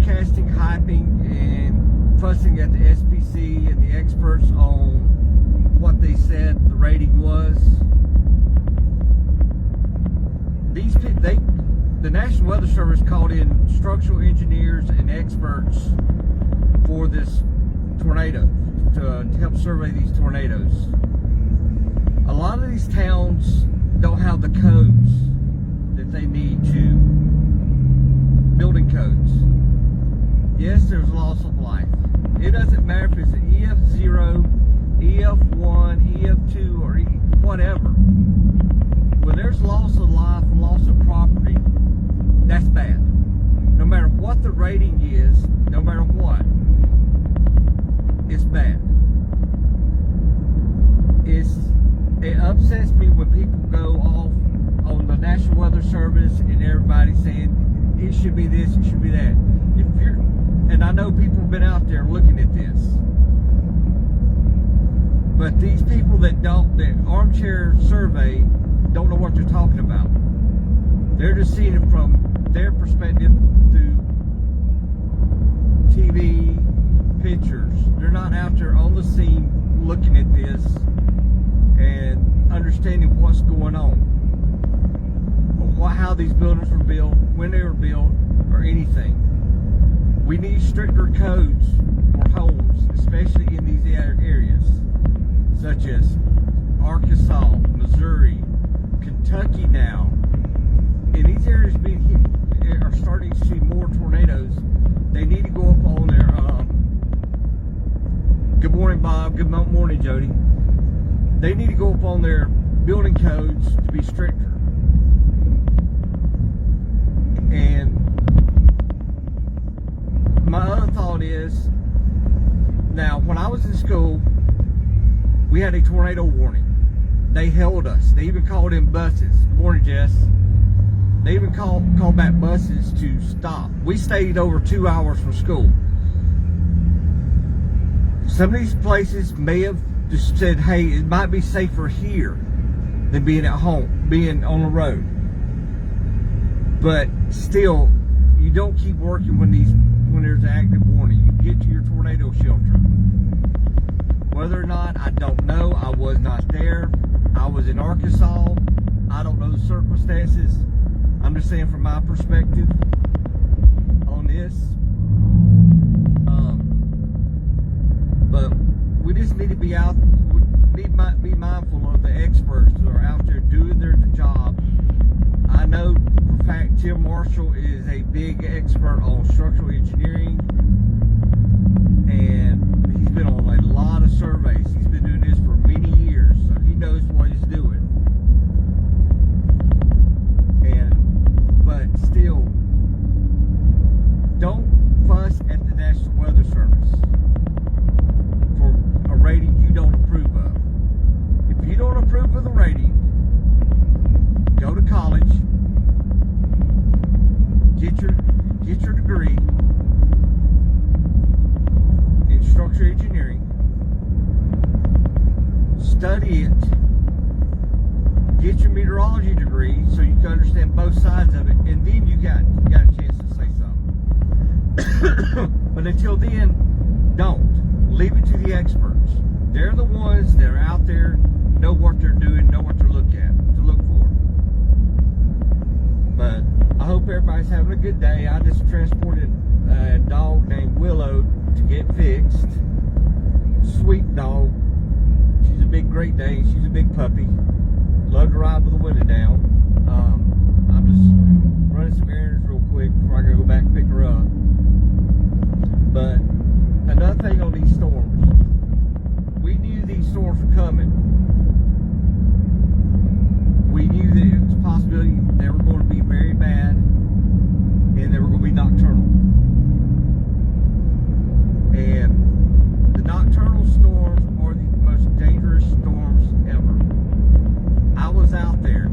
broadcasting, hyping, and fussing at the SPC and the experts on what they said the rating was. The National Weather Service called in structural engineers and experts for this tornado to help survey these tornadoes. A lot of these towns don't have the codes that they need to, building codes. Yes, there's loss of life. It doesn't matter if it's an EF0, EF1, EF2, or whatever. When there's loss of life, loss of property, that's bad. No matter what the rating is, no matter what, it's bad. It upsets me when people go off on the National Weather Service and everybody saying it should be this, it should be that. And I know people have been out there looking at this, but these people that armchair survey don't know what they're talking about. They're just seeing it from their perspective through TV pictures. They're not out there on the scene looking at this and understanding what's going on, or how these buildings were built, when they were built, or anything. We need stricter codes for homes, especially in these areas, such as Arkansas, Missouri, Kentucky now. And these areas are starting to see more tornadoes. They need to go up on their, good morning, Bob. Good morning, Jody. They need to go up on their building codes to be stricter. And my other thought is, now when I was in school, we had a tornado warning. They held us. They even called in buses. Good morning, Jess. They even called back buses to stop. We stayed over 2 hours from school. Some of these places may have just said, hey, it might be safer here than being at home, being on the road. But still, you don't keep working when there's an active warning. You get to your tornado shelter. Whether or not, I don't know. I was not there. I was in Arkansas. I don't know the circumstances. I'm just saying from my perspective on this. But we just need to be be mindful of the experts that are out there doing their job. I know for a fact Tim Marshall is a big expert on structural engineering, and he's been on a lot of surveys. He's been doing this for many years, so he knows what he's doing. But still, don't fuss at the National Weather Service for a rating you don't approve of. If you don't approve of the rating, go to college, get your degree in structural engineering, study it, get your meteorology degree so you can understand both sides of it, and then you got a chance to say something. But until then, don't. Leave it to the experts. They're the ones that are out there, know what they're doing, know what to look for. But I hope everybody's having a good day. I just transported a dog named Willow to get fixed. Sweet dog. She's a big Great Dane. She's a big puppy. Love to ride with the window down. I'm just running some errands real quick before I gotta go back and pick her up. But another thing on these storms, we knew these storms were coming. We knew that it was a possibility they were going to be very bad and they were going to be nocturnal. And the nocturnal storms are the most dangerous storms ever. I was out there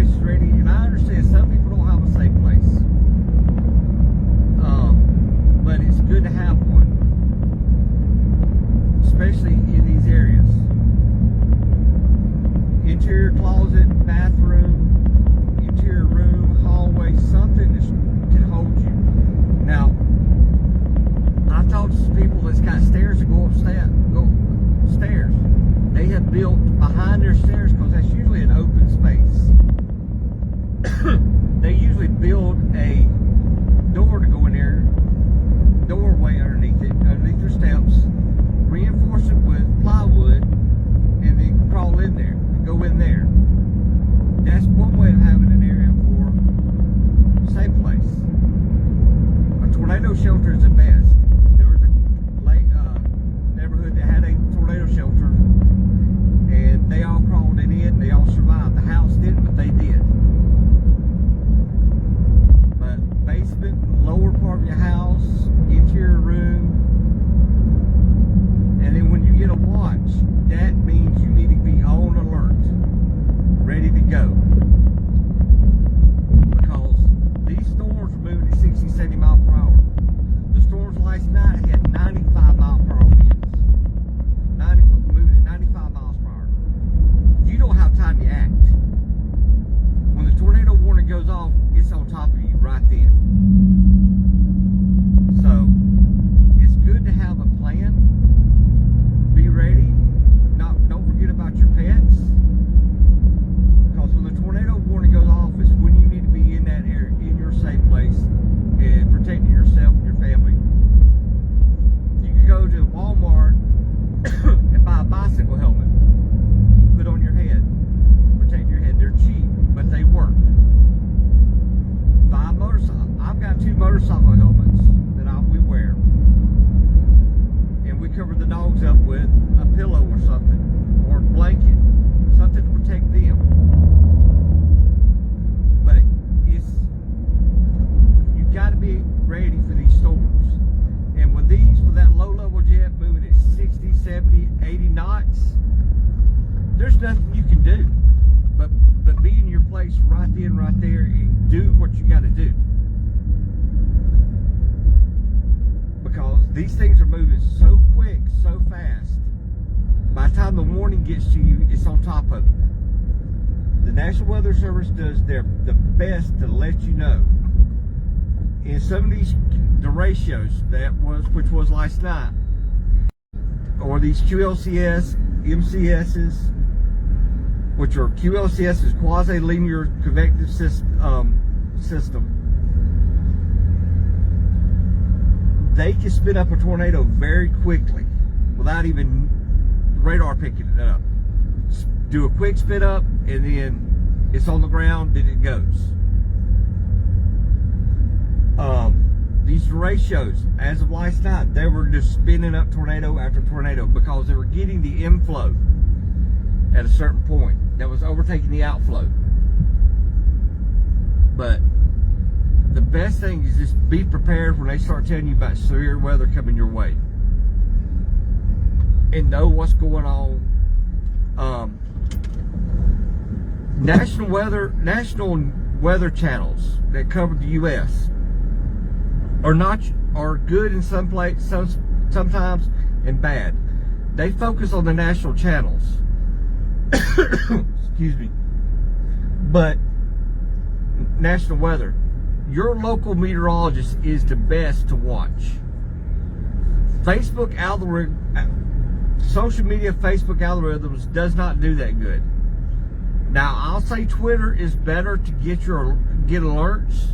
place is ready. And I understand some people don't have a safe place, but it's good to have one, especially in these areas. Interior closet, bathroom, interior room, hallway, something that can hold you. Now, I've talked to some people that's got stairs to go upstairs. They have built behind their stairs, because that's usually an open space. They usually build a door to go in there, doorway underneath their steps, reinforce it with plywood, and then crawl in there, go in there. That's one way of having an area for a safe place. A tornado shelter is the best. There was a neighborhood that had a tornado shelter, and they all crawled in. They all survived. The house didn't, but they did. But basement, lower part of your house, interior room, and then when you get a watch, that means you need to be on alert, ready to go. Because these storms are moving at 60, 70 miles per hour. The storms last night had 95 mile per hour winds. Moving at 95 miles per hour. You don't have time to act. When the tornado warning goes off, it's on top of you right then. So, it's good to have a plan. Be ready. Don't forget about your pets. Because when the tornado warning goes off, it's when you need to be in that area, in your safe place, and protecting yourself and your family. You can go to Walmart and buy a bicycle helmet, put on your head, protect your head. They're cheap, but they work. Buy a motorcycle. I've got 2 motorcycle helmets that we wear, and we cover the dogs up with a pillow or something, or a blanket, something to protect them. But you got to be ready for these storms. And with that low-level jet moving at 60, 70, 80 knots, there's nothing you can do but be in your place right then, right there, and do what you got to do. Because these things are moving so quick, so fast. By the time the warning gets to you, it's on top of you. The National Weather Service does the best to let you know. In some of the ratios which was last night, or these QLCS, MCSs, which are QLCS is quasi-linear convective system. They can spin up a tornado very quickly without even radar picking it up. Do a quick spin up, and then it's on the ground, then it goes. These ratios, as of last night, they were just spinning up tornado after tornado because they were getting the inflow at a certain point that was overtaking the outflow. But the best thing is just be prepared when they start telling you about severe weather coming your way, and know what's going on. National weather channels that cover the U.S. are good in some places, sometimes, and bad. They focus on the national channels. Excuse me. But national weather, your local meteorologist is the best to watch. Facebook algorithm, social media Facebook algorithms does not do that good. Now, I'll say Twitter is better to get alerts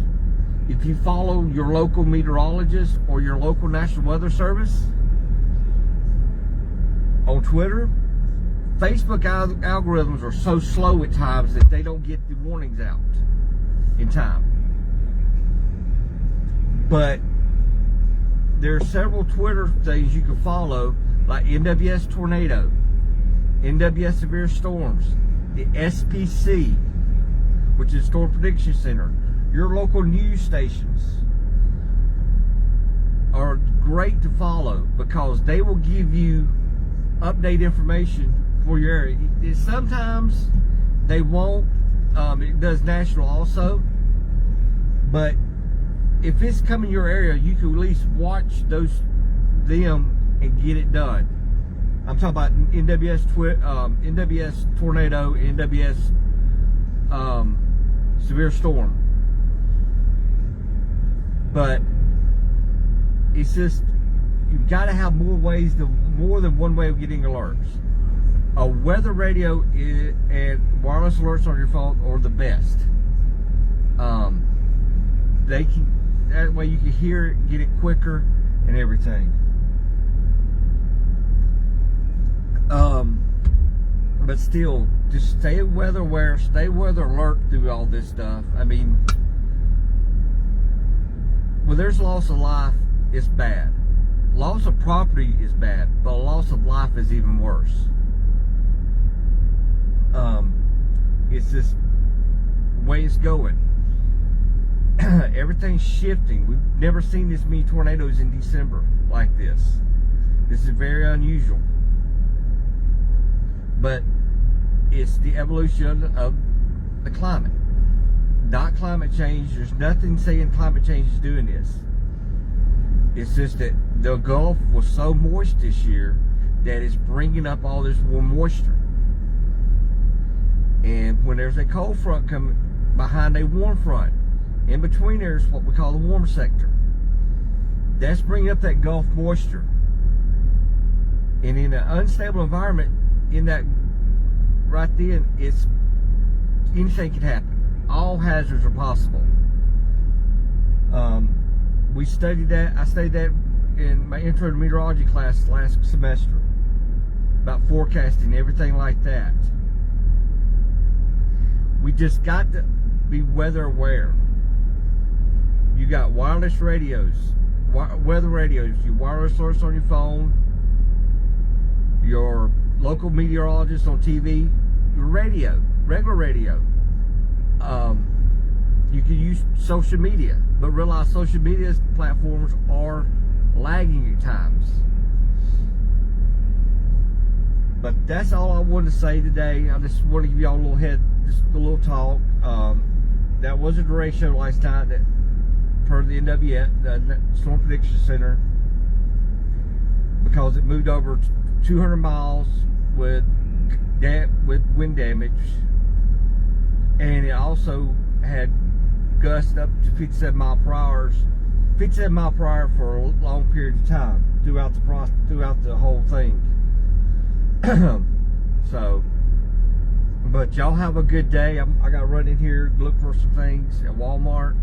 if you follow your local meteorologist or your local National Weather Service on Twitter. Facebook algorithms are so slow at times that they don't get the warnings out in time. But there are several Twitter things you can follow, like NWS Tornado, NWS Severe Storms, the SPC, which is Storm Prediction Center. Your local news stations are great to follow because they will give you update information for your area. Sometimes they won't It does national also. But if it's coming your area, you can at least watch them and get it done. I'm talking about NWS tornado, NWS severe storm. But it's just, you've got to have more than one way of getting alerts. A weather radio and wireless alerts on your phone are the best. That way you can hear it, get it quicker, and everything. But still, just stay weather aware, stay weather alert through all this stuff. I mean, when there's loss of life, it's bad. Loss of property is bad, but loss of life is even worse. It's just the way it's going. Everything's shifting. We've never seen this many tornadoes in December like this. This is very unusual. But it's the evolution of the climate, not climate change. There's nothing saying climate change is doing this. It's just that the Gulf was so moist this year that it's bringing up all this warm moisture. And when there's a cold front coming behind a warm front, in between there's what we call the warm sector. That's bringing up that Gulf moisture. And in an unstable environment, in that right then, anything can happen. All hazards are possible. We studied that. I studied that in my intro to meteorology class last semester about forecasting, everything like that. We just got to be weather aware. You got wireless radios, weather radios, your wireless alerts on your phone, your local meteorologist on TV, your radio, regular radio. You can use social media, but realize social media platforms are lagging at times. But that's all I wanted to say today. I just want to give y'all just a little talk. That was a delay show last night, that per the NWS, the Storm Prediction Center, because it moved over 200 miles with wind damage, and it also had gusts up to 57 mile per hour for a long period of time throughout the whole thing. So, but y'all have a good day. I got to run in here, look for some things at Walmart.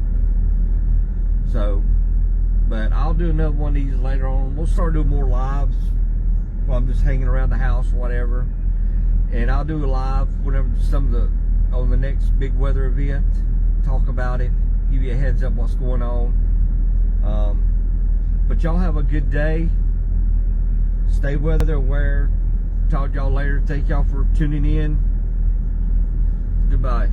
So, but I'll do another one of these later on. We'll start doing more lives while I'm just hanging around the house, whatever. And I'll do a live whenever on the next big weather event. Talk about it, give you a heads up what's going on. But y'all have a good day. Stay weather aware. Talk to y'all later. Thank y'all for tuning in. Goodbye.